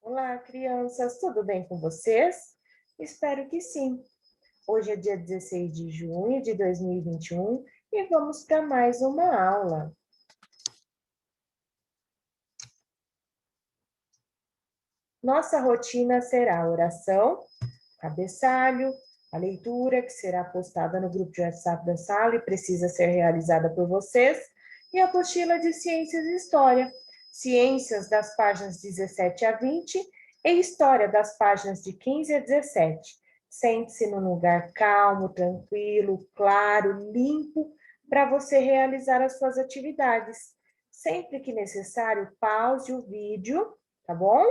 Olá, crianças, tudo bem com vocês? Espero que sim. Hoje é dia 16 de junho de 2021 e vamos para mais uma aula. Nossa rotina será a oração, cabeçalho, a leitura, que será postada no grupo de WhatsApp da sala e precisa ser realizada por vocês, e a apostila de Ciências e História. Ciências das páginas 17 a 20 e História das páginas de 15 a 17. Sente-se num lugar calmo, tranquilo, claro, limpo, para você realizar as suas atividades. Sempre que necessário, pause o vídeo, tá bom?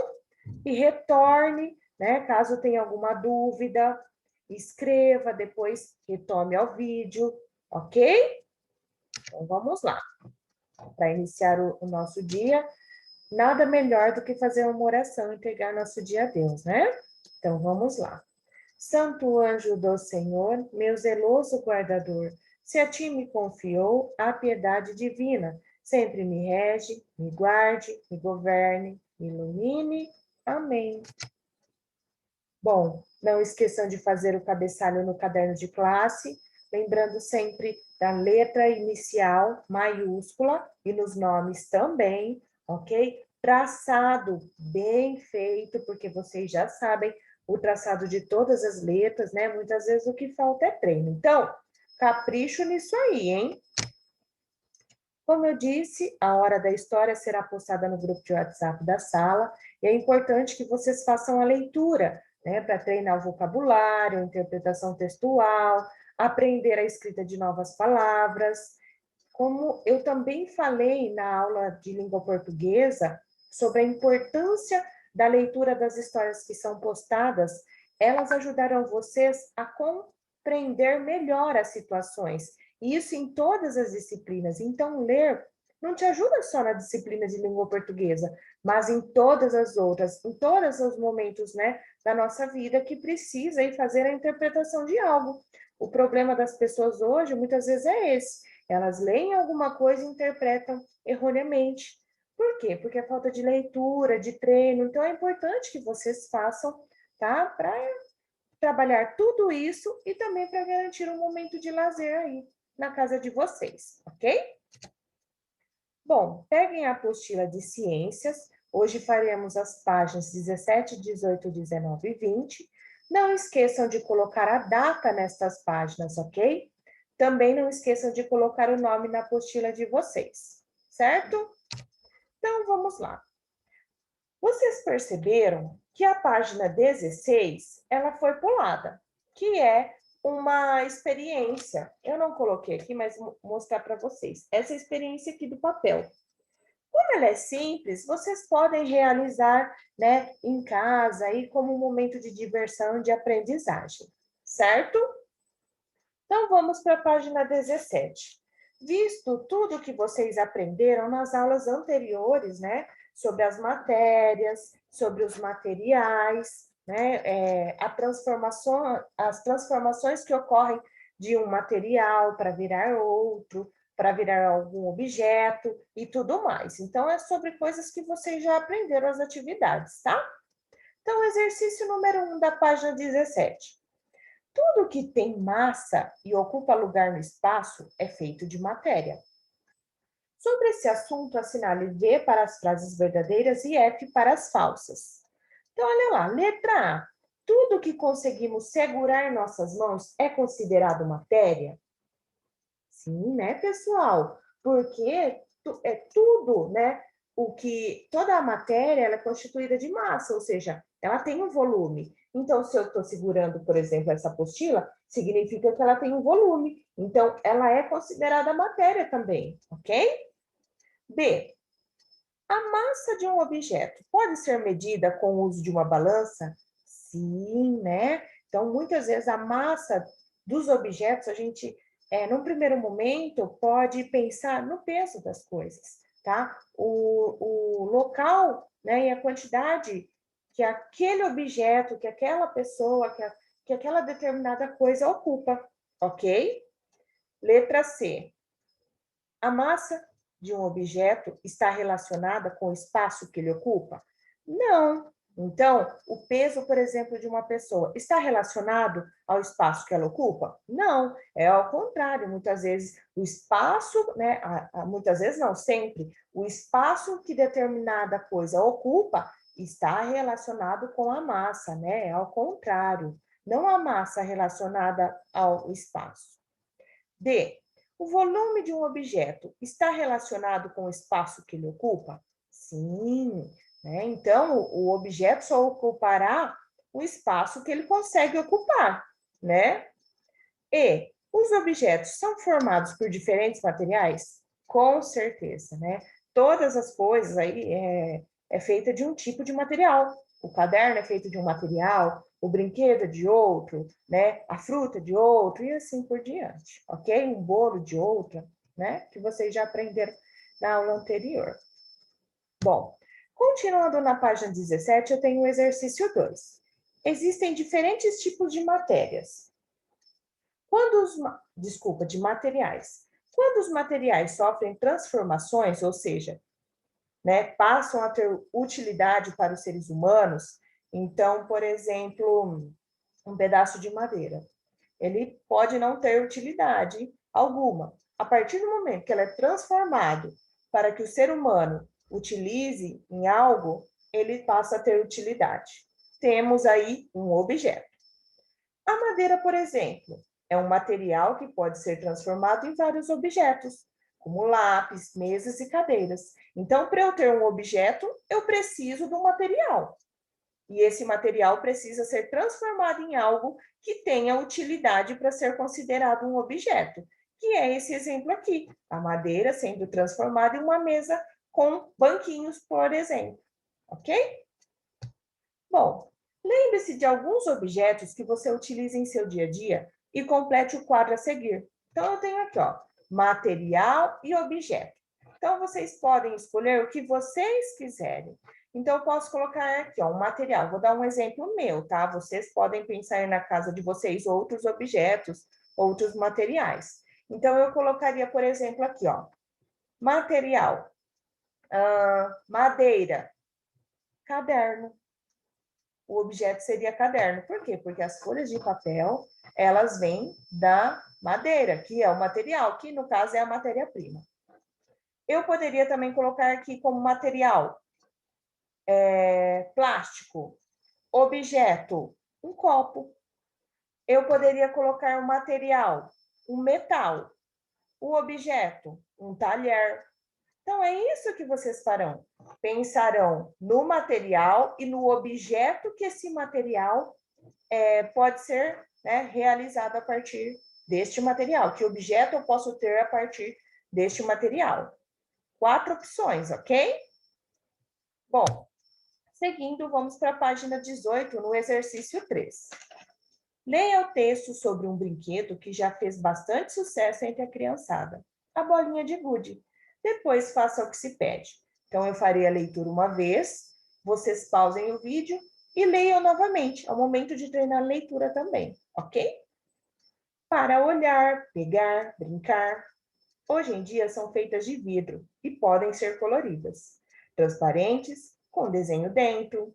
E retorne, né? Caso tenha alguma dúvida, escreva, depois retome ao vídeo, ok? Então vamos lá. Para iniciar o nosso dia, nada melhor do que fazer uma oração e entregar nosso dia a Deus, né? Então vamos lá. Santo anjo do Senhor, meu zeloso guardador, se a ti me confiou a piedade divina, sempre me rege, me guarde, me governe, me ilumine. Amém. Bom, não esqueçam de fazer o cabeçalho no caderno de classe, lembrando sempre da letra inicial maiúscula e nos nomes também, ok? Traçado bem feito, porque vocês já sabem o traçado de todas as letras, né? Muitas vezes o que falta é treino. Então, capricho nisso aí, hein? Como eu disse, a hora da história será postada no grupo de WhatsApp da sala e é importante que vocês façam a leitura, né, para treinar o vocabulário, a interpretação textual, aprender a escrita de novas palavras. Como eu também falei na aula de língua portuguesa sobre a importância da leitura das histórias que são postadas, elas ajudarão vocês a compreender melhor as situações isso em todas as disciplinas. Então, ler não te ajuda só na disciplina de língua portuguesa, mas em todas as outras, em todos os momentos, né, da nossa vida que precisa ir fazer a interpretação de algo. O problema das pessoas hoje, muitas vezes, é esse. Elas leem alguma coisa e interpretam erroneamente. Por quê? Porque é falta de leitura, de treino. Então, é importante que vocês façam, tá? Para trabalhar tudo isso e também para garantir um momento de lazer aí na casa de vocês, ok? Bom, peguem a apostila de ciências. Hoje faremos as páginas 17, 18, 19 e 20. Não esqueçam de colocar a data nestas páginas, ok? Também não esqueçam de colocar o nome na apostila de vocês, certo? Então, vamos lá. Vocês perceberam que a página 16, ela foi pulada, que é uma experiência. Eu não coloquei aqui, mas vou mostrar para vocês. Essa experiência aqui do papel. Como ela é simples, vocês podem realizar, né, em casa aí como um momento de diversão e de aprendizagem, certo? Então vamos para a página 17. Visto tudo que vocês aprenderam nas aulas anteriores, né, sobre as matérias, sobre os materiais, né, as transformações que ocorrem de um material para virar outro, para virar algum objeto e tudo mais. Então, é sobre coisas que vocês já aprenderam as atividades, tá? Então, exercício número 1 da página 17. Tudo que tem massa e ocupa lugar no espaço é feito de matéria. Sobre esse assunto, assinale V para as frases verdadeiras e F para as falsas. Então, olha lá, letra A. Tudo que conseguimos segurar em nossas mãos é considerado matéria? Sim, né, pessoal? Porque é tudo, né? Toda a matéria ela é constituída de massa, ou seja, ela tem um volume. Então, se eu estou segurando, por exemplo, essa apostila, significa que ela tem um volume. Então, ela é considerada matéria também, ok? B. A massa de um objeto pode ser medida com o uso de uma balança? Sim, né? Então, muitas vezes a massa dos objetos, a gente, num primeiro momento, pode pensar no peso das coisas, tá? O local, né, e a quantidade que aquele objeto, que aquela pessoa, que aquela determinada coisa ocupa, ok? Letra C. A massa de um objeto está relacionada com o espaço que ele ocupa? Não. Então, o peso, por exemplo, de uma pessoa está relacionado ao espaço que ela ocupa? Não, é ao contrário. Muitas vezes o espaço, né? Muitas vezes não, sempre, o espaço que determinada coisa ocupa está relacionado com a massa, né? É ao contrário, não a massa relacionada ao espaço. D. O volume de um objeto está relacionado com o espaço que ele ocupa? Sim, né? Então, o objeto só ocupará o espaço que ele consegue ocupar, né? E os objetos são formados por diferentes materiais? Com certeza, né? Todas as coisas aí é feita de um tipo de material. O caderno é feito de um material, o brinquedo é de outro, né? A fruta é de outro e assim por diante, ok? Um bolo de outra, né? Que vocês já aprenderam na aula anterior. Bom, continuando na página 17, eu tenho o exercício 2. Existem diferentes tipos de matérias. De materiais. Quando os materiais sofrem transformações, ou seja, né, passam a ter utilidade para os seres humanos, então, por exemplo, um pedaço de madeira, ele pode não ter utilidade alguma. A partir do momento que ela é transformado para que o ser humano utilize em algo, ele passa a ter utilidade. Temos aí um objeto. A madeira, por exemplo, é um material que pode ser transformado em vários objetos, como lápis, mesas e cadeiras. Então, para eu ter um objeto, eu preciso de um material. E esse material precisa ser transformado em algo que tenha utilidade para ser considerado um objeto, que é esse exemplo aqui, a madeira sendo transformada em uma mesa com banquinhos, por exemplo. Ok? Bom, lembre-se de alguns objetos que você utiliza em seu dia a dia e complete o quadro a seguir. Então, eu tenho aqui, ó, material e objeto. Então, vocês podem escolher o que vocês quiserem. Então, eu posso colocar aqui, ó, um material. Vou dar um exemplo meu, tá? Vocês podem pensar na casa de vocês outros objetos, outros materiais. Então, eu colocaria, por exemplo, aqui, ó, material, madeira, caderno. O objeto seria caderno. Por quê? Porque as folhas de papel, elas vêm da madeira, que é o material, que no caso é a matéria-prima. Eu poderia também colocar aqui como material plástico, objeto, um copo. Eu poderia colocar um material, um metal, o objeto, um talher. Então, é isso que vocês farão. Pensarão no material e no objeto que esse material pode ser, né, realizado a partir deste material. Que objeto eu posso ter a partir deste material? 4 opções, ok? Bom, seguindo, vamos para a página 18, no exercício 3. Leia o texto sobre um brinquedo que já fez bastante sucesso entre a criançada, a bolinha de gude. Depois faça o que se pede. Então, eu farei a leitura uma vez, vocês pausem o vídeo e leiam novamente. É o momento de treinar a leitura também, ok? Para olhar, pegar, brincar. Hoje em dia são feitas de vidro e podem ser coloridas, transparentes, com desenho dentro.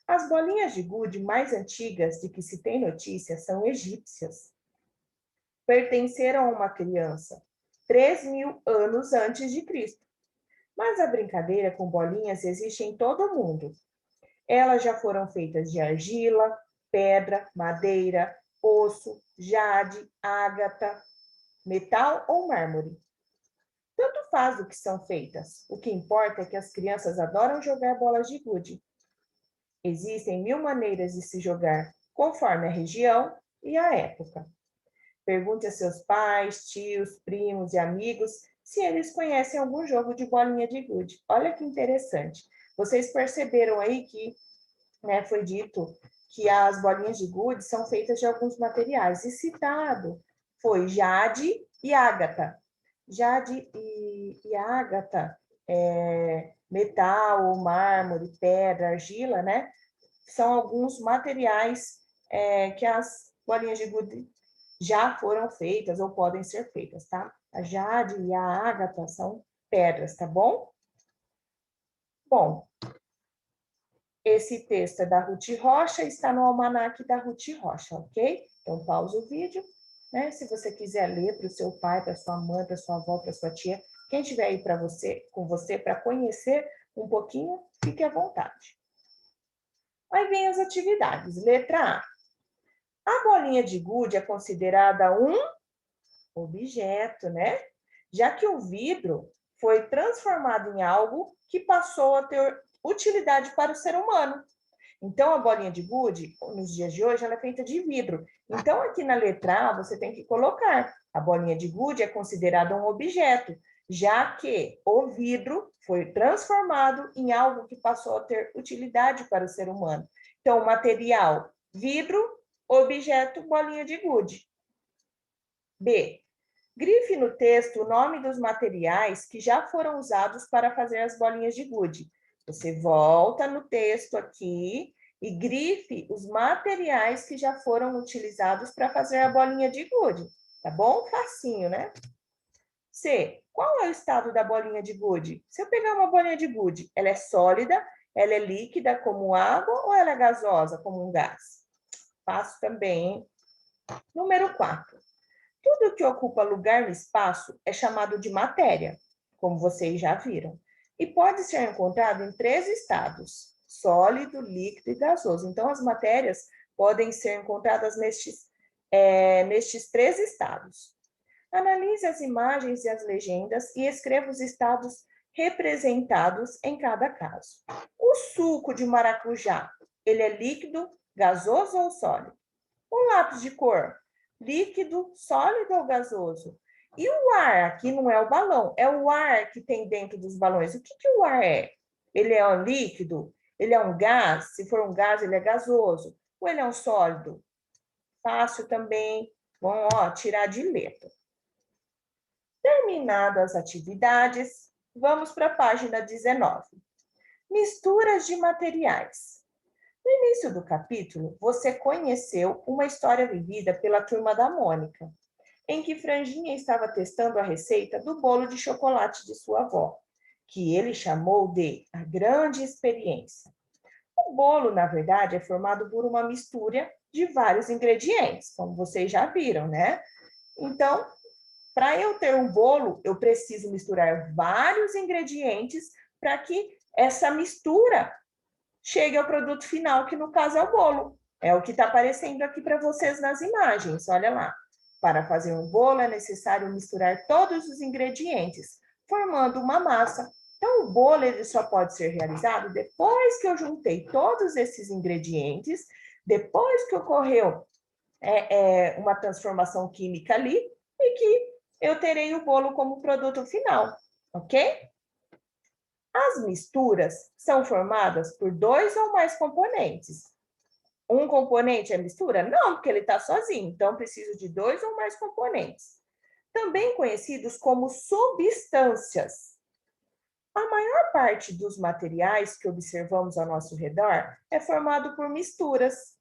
As bolinhas de gude mais antigas de que se tem notícia são egípcias. Pertenceram a uma criança 3.000 anos antes de Cristo. Mas a brincadeira com bolinhas existe em todo o mundo. Elas já foram feitas de argila, pedra, madeira, osso, jade, ágata, metal ou mármore. Tanto faz do que são feitas. O que importa é que as crianças adoram jogar bolas de gude. Existem 1000 maneiras de se jogar, conforme a região e a época. Pergunte a seus pais, tios, primos e amigos se eles conhecem algum jogo de bolinha de gude. Olha que interessante. Vocês perceberam aí que, né, foi dito que as bolinhas de gude são feitas de alguns materiais. E citado foi jade e ágata. Jade e ágata, metal, mármore, pedra, argila, né? São alguns materiais que as bolinhas de gude já foram feitas ou podem ser feitas, tá? A jade e a ágata são pedras, tá bom? Bom, Esse texto é da Ruth Rocha, está no almanaque da Ruth Rocha, ok? Então, pausa o vídeo, né? Se você quiser ler para o seu pai, para sua mãe, para sua avó, para sua tia, quem estiver aí com você para conhecer um pouquinho, fique à vontade. Aí vem as atividades. Letra A. A bolinha de gude é considerada um objeto, né? Já que o vidro foi transformado em algo que passou a ter utilidade para o ser humano. Então, a bolinha de gude, nos dias de hoje, ela é feita de vidro. Então, aqui na letra A, você tem que colocar: a bolinha de gude é considerada um objeto, já que o vidro foi transformado em algo que passou a ter utilidade para o ser humano. Então, material, vidro, objeto, bolinha de gude. B. Grife no texto o nome dos materiais que já foram usados para fazer as bolinhas de gude. Você volta no texto aqui e grife os materiais que já foram utilizados para fazer a bolinha de gude. Tá bom? Facinho, né? C. Qual é o estado da bolinha de gude? Se eu pegar uma bolinha de gude, ela é sólida, ela é líquida como água ou ela é gasosa como um gás? Fácil também, hein? Número 4. Tudo que ocupa lugar no espaço é chamado de matéria, como vocês já viram, e pode ser encontrado em 3 estados: sólido, líquido e gasoso. Então, as matérias podem ser encontradas nestes 3 estados. Analise as imagens e as legendas e escreva os estados representados em cada caso. O suco de maracujá, ele é líquido, gasoso ou sólido? O lápis de cor, líquido, sólido ou gasoso? E o ar, aqui não é o balão, é o ar que tem dentro dos balões. O que o ar é? Ele é um líquido? Ele é um gás? Se for um gás, ele é gasoso. Ou ele é um sólido? Fácil também. Vamos, tirar de letra. Terminadas as atividades, vamos para a página 19. Misturas de materiais. No início do capítulo, você conheceu uma história vivida pela turma da Mônica, em que Franjinha estava testando a receita do bolo de chocolate de sua avó, que ele chamou de a grande experiência. O bolo, na verdade, é formado por uma mistura de vários ingredientes, como vocês já viram, né? Então, para eu ter um bolo, eu preciso misturar vários ingredientes para que essa mistura chegue ao produto final, que no caso é o bolo. É o que está aparecendo aqui para vocês nas imagens, olha lá. Para fazer um bolo é necessário misturar todos os ingredientes, formando uma massa. Então, o bolo ele só pode ser realizado depois que eu juntei todos esses ingredientes, depois que ocorreu uma transformação química ali, e que eu terei o bolo como produto final, ok? As misturas são formadas por 2 ou mais componentes. Um componente é mistura? Não, porque ele está sozinho, então preciso de 2 ou mais componentes. Também conhecidos como substâncias. A maior parte dos materiais que observamos ao nosso redor é formado por misturas.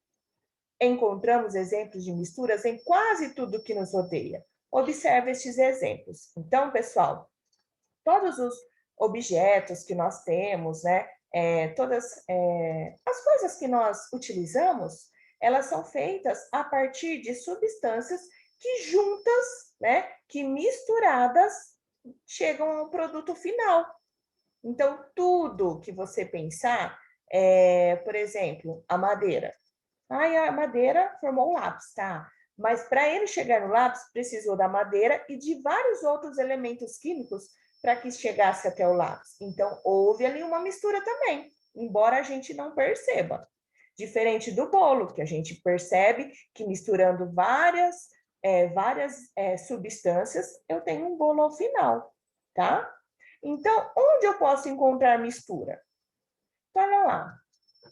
Encontramos exemplos de misturas em quase tudo que nos rodeia. Observe estes exemplos. Então, pessoal, todos os objetos que nós temos, né, todas as coisas que nós utilizamos, elas são feitas a partir de substâncias que juntas, né, que misturadas, chegam ao produto final. Então, tudo que você pensar, por exemplo, a madeira. A madeira formou um lápis, tá? Mas para ele chegar no lápis, precisou da madeira e de vários outros elementos químicos para que chegasse até o lápis. Então, houve ali uma mistura também, embora a gente não perceba. Diferente do bolo, que a gente percebe que misturando várias substâncias, eu tenho um bolo ao final, tá? Então, onde eu posso encontrar mistura? Então, olha lá.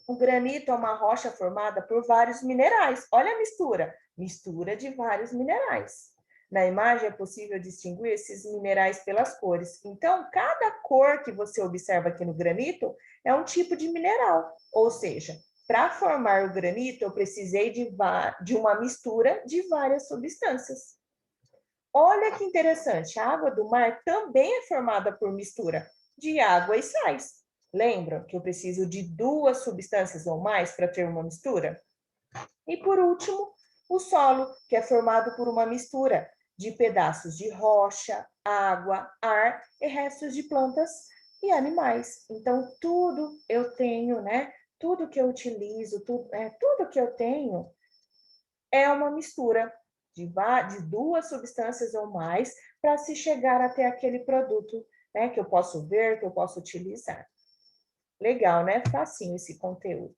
O granito é uma rocha formada por vários minerais. Olha a mistura. Mistura de vários minerais. Na imagem é possível distinguir esses minerais pelas cores. Então, cada cor que você observa aqui no granito é um tipo de mineral. Ou seja, para formar o granito, eu precisei de uma mistura de várias substâncias. Olha que interessante, a água do mar também é formada por mistura de água e sais. Lembra que eu preciso de 2 substâncias ou mais para ter uma mistura? E por último, o solo, que é formado por uma mistura de pedaços de rocha, água, ar e restos de plantas e animais. Então, tudo eu tenho, né? Tudo que eu utilizo, tudo que eu tenho é uma mistura de 2 substâncias ou mais para se chegar até aquele produto, né? Que eu posso ver, que eu posso utilizar. Legal, né? Facinho esse conteúdo.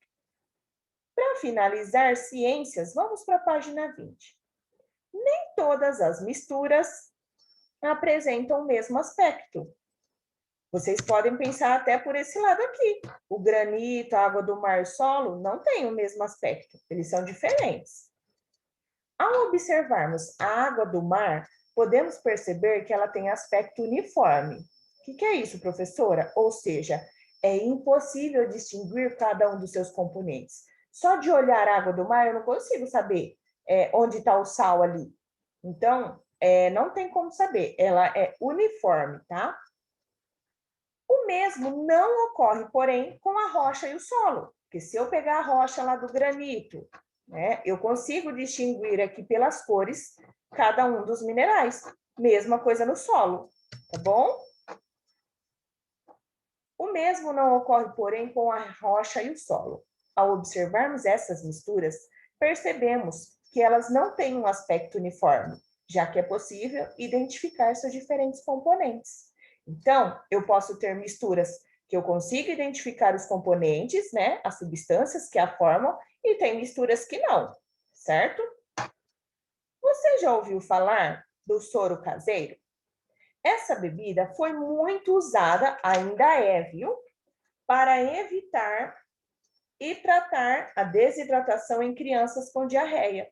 Para finalizar ciências, vamos para a página 20. Nem todas as misturas apresentam o mesmo aspecto. Vocês podem pensar até por esse lado aqui. O granito, a água do mar, o solo, não têm o mesmo aspecto. Eles são diferentes. Ao observarmos a água do mar, podemos perceber que ela tem aspecto uniforme. O que é isso, professora? Ou seja, é impossível distinguir cada um dos seus componentes. Só de olhar a água do mar, eu não consigo saber onde está o sal ali. Então, não tem como saber. Ela é uniforme, tá? O mesmo não ocorre, porém, com a rocha e o solo. Porque se eu pegar a rocha lá do granito, né, eu consigo distinguir aqui pelas cores cada um dos minerais. Mesma coisa no solo, tá bom? O mesmo não ocorre, porém, com a rocha e o solo. Ao observarmos essas misturas, percebemos que elas não têm um aspecto uniforme, já que é possível identificar seus diferentes componentes. Então, eu posso ter misturas que eu consigo identificar os componentes, né, as substâncias que a formam, e tem misturas que não, certo? Você já ouviu falar do soro caseiro? Essa bebida foi muito usada, ainda é, viu? Para evitar e tratar a desidratação em crianças com diarreia.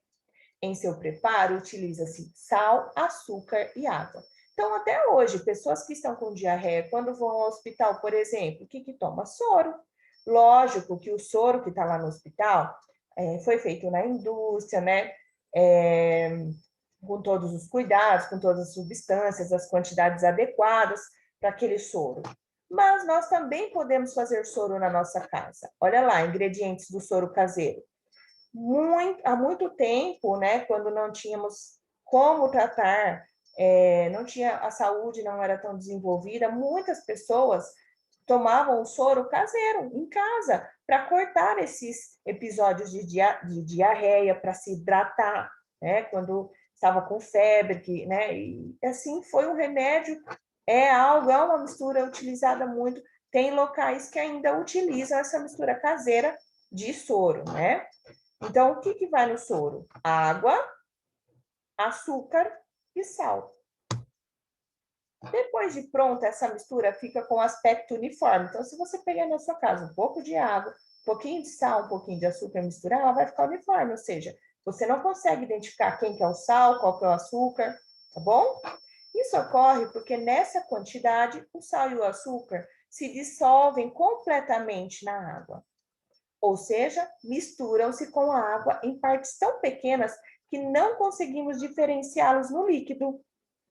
Em seu preparo, utiliza-se sal, açúcar e água. Então, até hoje, pessoas que estão com diarreia, quando vão ao hospital, por exemplo, o que toma? Soro. Lógico que o soro que está lá no hospital foi feito na indústria, né? Com todos os cuidados, com todas as substâncias, as quantidades adequadas para aquele soro. Mas nós também podemos fazer soro na nossa casa. Olha lá, ingredientes do soro caseiro. Há muito tempo, né, quando não tínhamos como tratar, não tinha a saúde, não era tão desenvolvida, muitas pessoas tomavam o soro caseiro em casa para cortar esses episódios de diarreia, para se hidratar, né, quando estava com febre, né, e assim foi um remédio, é uma mistura utilizada muito, tem locais que ainda utilizam essa mistura caseira de soro, né? Então, o que vai no soro? Água, açúcar e sal. Depois de pronta, essa mistura fica com aspecto uniforme. Então, se você pegar na sua casa um pouco de água, um pouquinho de sal, um pouquinho de açúcar e misturar, ela vai ficar uniforme, ou seja, você não consegue identificar quem que é o sal, qual que é o açúcar, tá bom? Isso ocorre porque nessa quantidade, o sal e o açúcar se dissolvem completamente na água. Ou seja, misturam-se com a água em partes tão pequenas que não conseguimos diferenciá-los no líquido.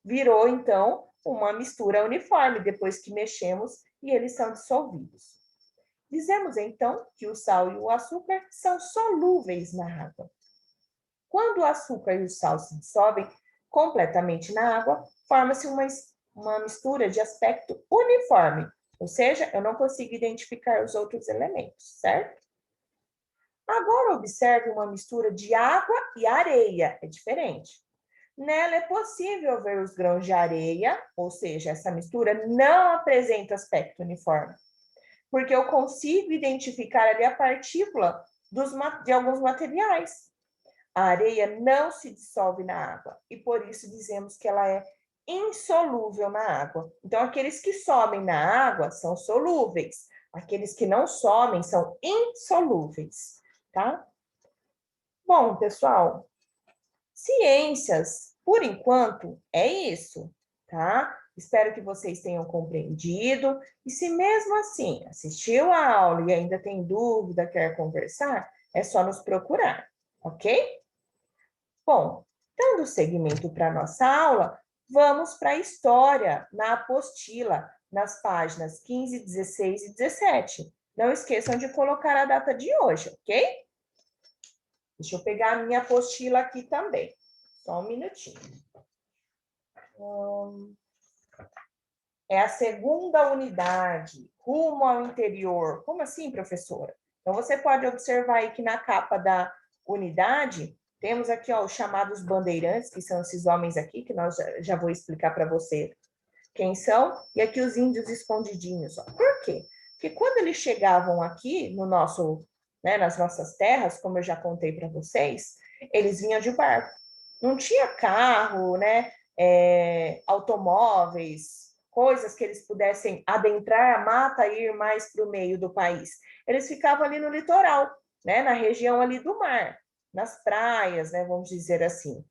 Virou, então, uma mistura uniforme depois que mexemos e eles são dissolvidos. Dizemos, então, que o sal e o açúcar são solúveis na água. Quando o açúcar e o sal se dissolvem completamente na água, forma-se uma mistura de aspecto uniforme, ou seja, eu não consigo identificar os outros elementos, certo? Agora observe uma mistura de água e areia, é diferente. Nela é possível ver os grãos de areia, ou seja, essa mistura não apresenta aspecto uniforme, porque eu consigo identificar ali a partícula de alguns materiais. A areia não se dissolve na água e por isso dizemos que ela é insolúvel na água. Então, aqueles que somem na água são solúveis, aqueles que não somem são insolúveis, tá? Bom, pessoal, ciências, por enquanto, é isso, tá? Espero que vocês tenham compreendido. E se mesmo assim assistiu a aula e ainda tem dúvida, quer conversar, é só nos procurar, ok? Bom, dando seguimento para a nossa aula, vamos para a história na apostila, nas páginas 15, 16 e 17. Não esqueçam de colocar a data de hoje, ok? Deixa eu pegar a minha apostila aqui também. Só um minutinho. É a segunda unidade, rumo ao interior. Como assim, professora? Então, você pode observar aí que na capa da unidade, temos aqui ó, os chamados bandeirantes, que são esses homens aqui, que nós já vou explicar para você quem são, e aqui os índios escondidinhos. Ó. Por quê? Porque quando eles chegavam aqui no nosso, né, nas nossas terras, como eu já contei para vocês, eles vinham de barco. Não tinha carro, né, automóveis, coisas que eles pudessem adentrar a mata e ir mais para o meio do país. Eles ficavam ali no litoral, né, na região ali do mar, nas praias, né, vamos dizer assim.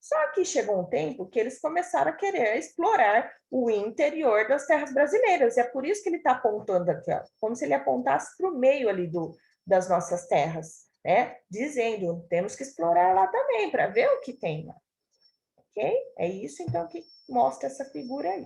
Só que chegou um tempo que eles começaram a querer explorar o interior das terras brasileiras. E é por isso que ele está apontando aqui, ó, como se ele apontasse para o meio ali das nossas terras, né? Dizendo, temos que explorar lá também, para ver o que tem lá. Ok? É isso, então, que mostra essa figura aí.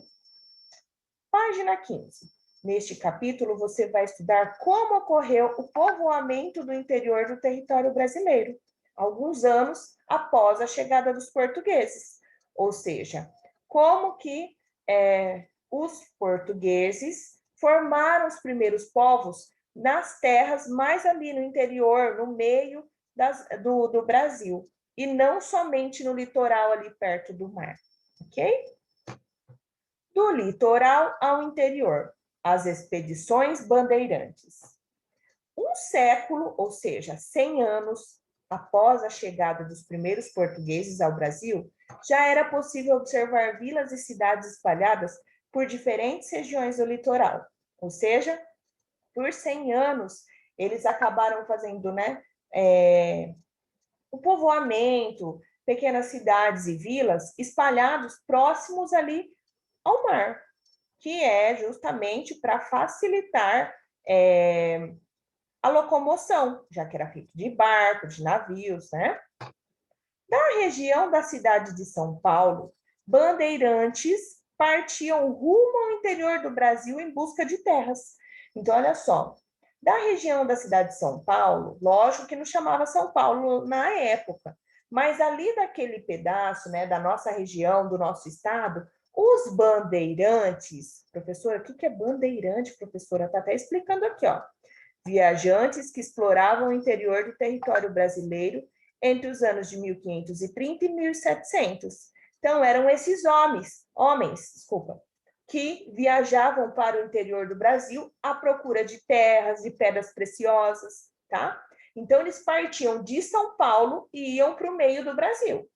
Página 15. Neste capítulo, você vai estudar como ocorreu o povoamento do interior do território brasileiro, alguns anos após a chegada dos portugueses. Ou seja, como que os portugueses formaram os primeiros povos nas terras mais ali no interior, no meio do Brasil, e não somente no litoral ali perto do mar, ok? Do litoral ao interior, as expedições bandeirantes. Um século, ou seja, 100 anos após a chegada dos primeiros portugueses ao Brasil, já era possível observar vilas e cidades espalhadas por diferentes regiões do litoral. Ou seja, por 100 anos, eles acabaram fazendo, né, o povoamento, pequenas cidades e vilas espalhados próximos ali ao mar, que é justamente para facilitar a locomoção, já que era feito de barco, de navios, né? Da região da cidade de São Paulo, bandeirantes partiam rumo ao interior do Brasil em busca de terras. Então, olha só, da região da cidade de São Paulo, lógico que não chamava São Paulo na época, mas ali daquele pedaço, né, da nossa região, do nosso estado, os bandeirantes, professora, o que é bandeirante, professora? Está até explicando aqui, ó. Viajantes que exploravam o interior do território brasileiro entre os anos de 1530 e 1700. Então, eram esses homens, que viajavam para o interior do Brasil à procura de terras, de pedras preciosas, tá? Então, eles partiam de São Paulo e iam para o meio do Brasil.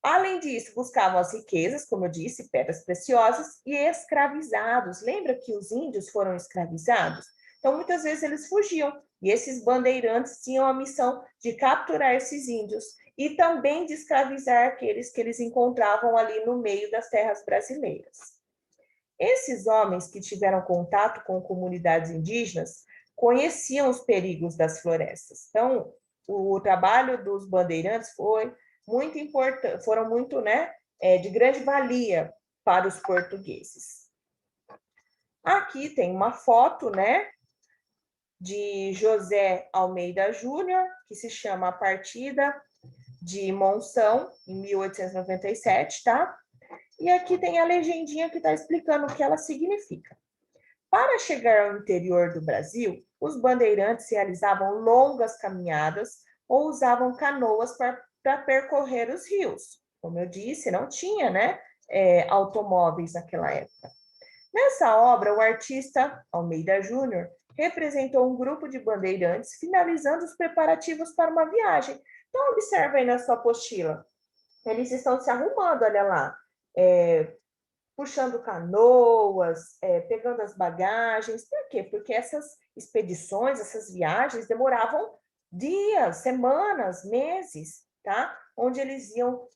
Além disso, buscavam as riquezas, como eu disse, pedras preciosas e escravizados. Lembra que os índios foram escravizados? Então, muitas vezes eles fugiam e esses bandeirantes tinham a missão de capturar esses índios e também de escravizar aqueles que eles encontravam ali no meio das terras brasileiras. Esses homens que tiveram contato com comunidades indígenas conheciam os perigos das florestas. Então, o trabalho dos bandeirantes foi muito importante, foram muito, né, de grande valia para os portugueses. Aqui tem uma foto, né, de José Almeida Júnior, que se chama A Partida de Monção, em 1897, tá? E aqui tem a legendinha que está explicando o que ela significa. Para chegar ao interior do Brasil, os bandeirantes realizavam longas caminhadas ou usavam canoas para percorrer os rios. Como eu disse, não tinha, né, automóveis naquela época. Nessa obra, o artista Almeida Júnior representou um grupo de bandeirantes finalizando os preparativos para uma viagem. Então, observa aí na sua apostila. Eles estão se arrumando, olha lá, puxando canoas, pegando as bagagens. Por quê? Porque essas expedições, essas viagens demoravam dias, semanas, meses, tá? Onde eles iam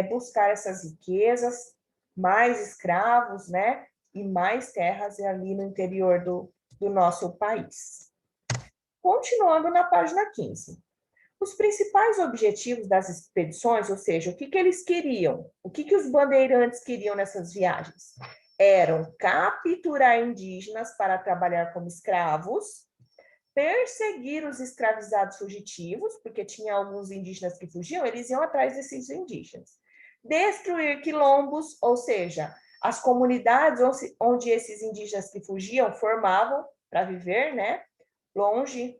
buscar essas riquezas, mais escravos, né? E mais terras ali no interior do nosso país. Continuando na página 15. Os principais objetivos das expedições, ou seja, o que eles queriam, o que os bandeirantes queriam nessas viagens? eram capturar indígenas para trabalhar como escravos, perseguir os escravizados fugitivos, porque tinha alguns indígenas que fugiam, eles iam atrás desses indígenas. Destruir quilombos, ou seja, as comunidades onde esses indígenas que fugiam formavam para viver, né, longe,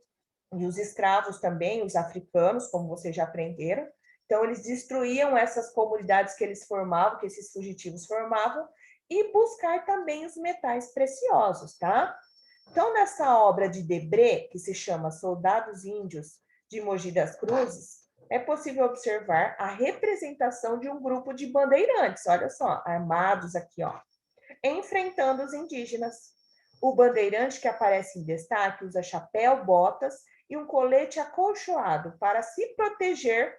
e os escravos também, os africanos, como vocês já aprenderam. Então, eles destruíam essas comunidades que eles formavam, que esses fugitivos formavam, e buscar também os metais preciosos, tá? Então, nessa obra de Debré, que se chama Soldados Índios de Mogi das Cruzes, é possível observar a representação de um grupo de bandeirantes, olha só, armados aqui, ó, enfrentando os indígenas. O bandeirante que aparece em destaque usa chapéu, botas e um colete acolchoado para se proteger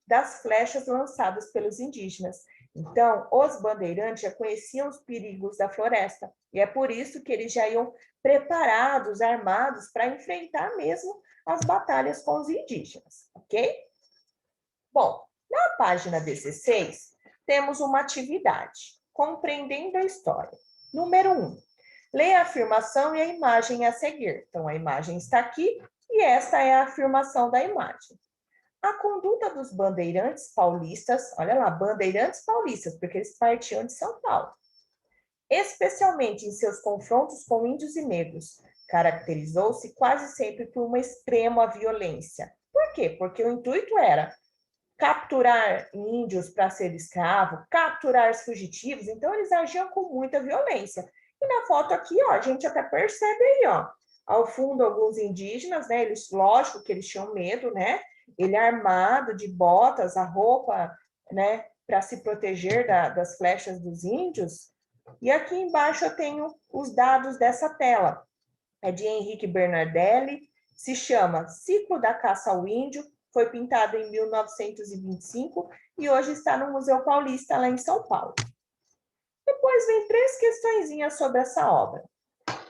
das flechas lançadas pelos indígenas. Então, os bandeirantes já conheciam os perigos da floresta, e é por isso que eles já iam preparados, armados, para enfrentar mesmo as batalhas com os indígenas, ok? Bom, na página 16, temos uma atividade, compreendendo a história. Número 1, leia a afirmação e a imagem a seguir. Então, a imagem está aqui e essa é a afirmação da imagem. A conduta dos bandeirantes paulistas, olha lá, bandeirantes paulistas, porque eles partiam de São Paulo, especialmente em seus confrontos com índios e negros, caracterizou-se quase sempre por uma extrema violência. Por quê? Porque o intuito era capturar índios para ser escravo, capturar os fugitivos, então eles agiam com muita violência. E na foto aqui, ó, a gente até percebe aí, ó, ao fundo alguns indígenas, né, eles, lógico que eles tinham medo, né, ele armado de botas, a roupa, né, para se proteger das flechas dos índios. E aqui embaixo eu tenho os dados dessa tela. É de Henrique Bernardelli, se chama Ciclo da Caça ao Índio, foi pintado em 1925 e hoje está no Museu Paulista, lá em São Paulo. Depois vem 3 questõezinhas sobre essa obra.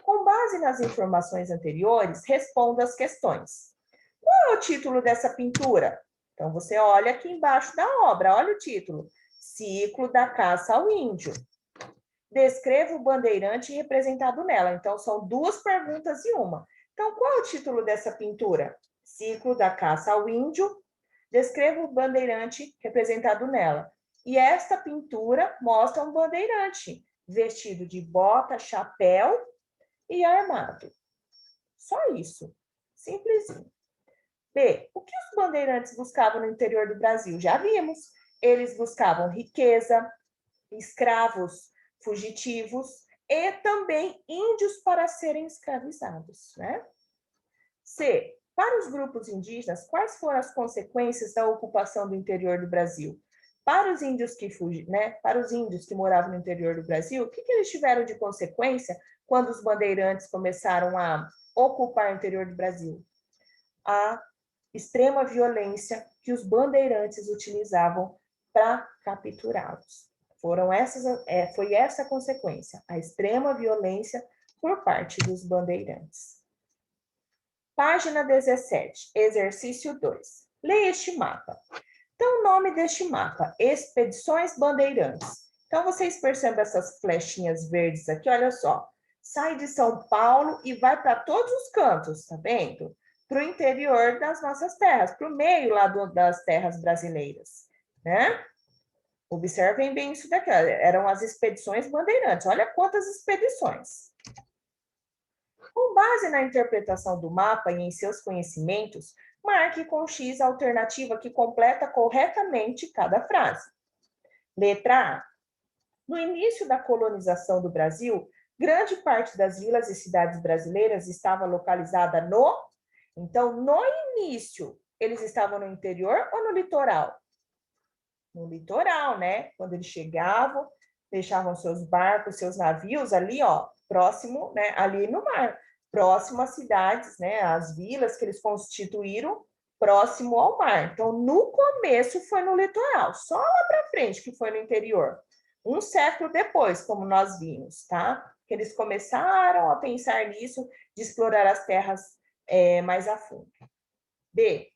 Com base nas informações anteriores, responda as questões. Qual é o título dessa pintura? Então, você olha aqui embaixo da obra, olha o título. Ciclo da Caça ao Índio. Descreva o bandeirante representado nela. Então, são 2 perguntas em uma. Então, qual é o título dessa pintura? Ciclo da Caça ao Índio. Descreva o bandeirante representado nela. E esta pintura mostra um bandeirante vestido de bota, chapéu e armado. Só isso. Simplesinho. B. O que os bandeirantes buscavam no interior do Brasil? Já vimos. Eles buscavam riqueza, escravos fugitivos e também índios para serem escravizados, né? C. Para os grupos indígenas, quais foram as consequências da ocupação do interior do Brasil? Para os índios que né? Para os índios que moravam no interior do Brasil, o que eles tiveram de consequência quando os bandeirantes começaram a ocupar o interior do Brasil? A extrema violência que os bandeirantes utilizavam para capturá-los. Foi essa a consequência, a extrema violência por parte dos bandeirantes. Página 17, exercício 2. Leia este mapa. Então, o nome deste mapa, Expedições Bandeirantes. Então, vocês percebem essas flechinhas verdes aqui, olha só. Sai de São Paulo e vai para todos os cantos, tá vendo? Para o interior das nossas terras, para o meio lá das terras brasileiras, né? Observem bem isso daqui, eram as expedições bandeirantes. Olha quantas expedições. Com base na interpretação do mapa e em seus conhecimentos, marque com X a alternativa que completa corretamente cada frase. Letra A. No início da colonização do Brasil, grande parte das vilas e cidades brasileiras estava localizada no... Então, no início, eles estavam no interior ou no litoral? No litoral, né? Quando eles chegavam, deixavam seus barcos, seus navios ali, ó, próximo, né? Ali no mar, próximo às cidades, né? As vilas que eles constituíram próximo ao mar. Então, no começo foi no litoral, só lá para frente que foi no interior. Um século depois, como nós vimos, tá? Que eles começaram a pensar nisso, de explorar as terras mais a fundo. B.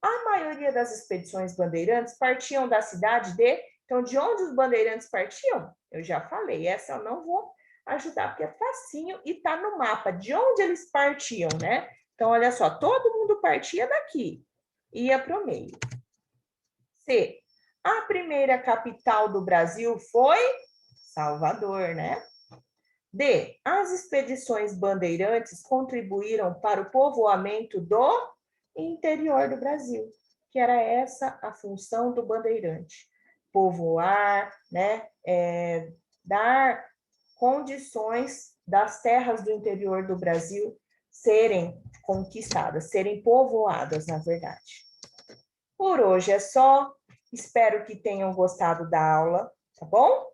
A maioria das expedições bandeirantes partiam da cidade de... Então, de onde os bandeirantes partiam? Eu já falei, essa eu não vou ajudar, porque é facinho e tá no mapa de onde eles partiam, né? Então, olha só, todo mundo partia daqui, ia para o meio. C. A primeira capital do Brasil foi Salvador, né? D. As expedições bandeirantes contribuíram para o povoamento do interior do Brasil, que era essa a função do bandeirante. Povoar, né? Dar condições das terras do interior do Brasil serem conquistadas, serem povoadas, na verdade. Por hoje é só. Espero que tenham gostado da aula, tá bom?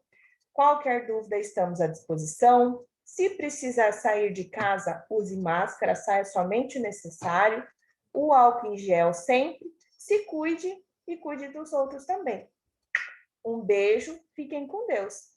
Qualquer dúvida, estamos à disposição. Se precisar sair de casa, use máscara, saia somente o necessário. O álcool em gel sempre. Se cuide e cuide dos outros também. Um beijo, fiquem com Deus.